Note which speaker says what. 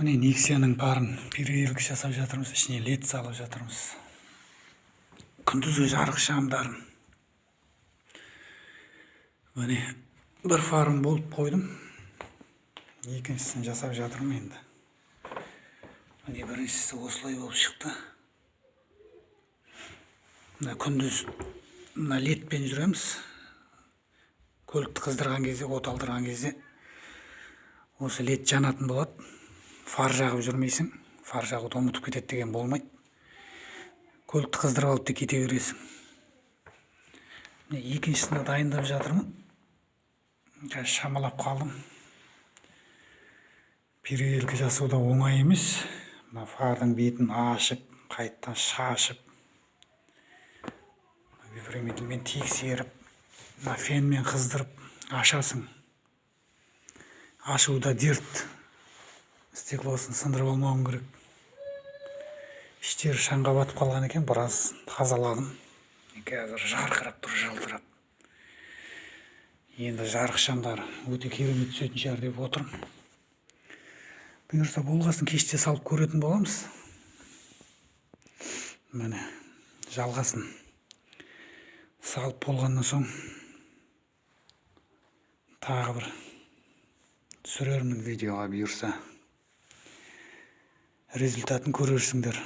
Speaker 1: Міне Nexia-ның барын переделка жасап жатырмыз, ішіне лед салып жатырмыз. Күндізгі жарық шамдарын. Міне бір фарым болып қойдым. Екіншісін жасап жатырмын енді. Міне біріншісі осылай болып шықты. Күндіз ледпен жүреміз. Көлікті қыздырған кезде, от алдырған кезде осы лед жанатын болады. Фар жағып жүрмейсің, фар жағуды ұмытып кетеді деген болмайды. Көлікті қыздырып алып та кете бересің. Екіншісіне дайындап жатырмын. Шамалап қалдым. Переделка жасау да оңай емес. Фардың бетін ашып, қайттан шашып, виброметрмен тексеріп, фенмен қыздырып ашасың. Ашуда дерт. Стеклосын сындырып алмауым керек. Іштері шаңға батып қалған екен, біраз тазаладым. Қазір жарқырап тұр, жылтырап. Енді жарық шамдары өте керемет түсетін шығар деп отырмын. Бұйырса болғасын кеште салып көретін боламыз. Міне жалғасын салып болғаннан соң тағы бір түсірермін видеоға бұйырса. Результатын көрерсіңдер.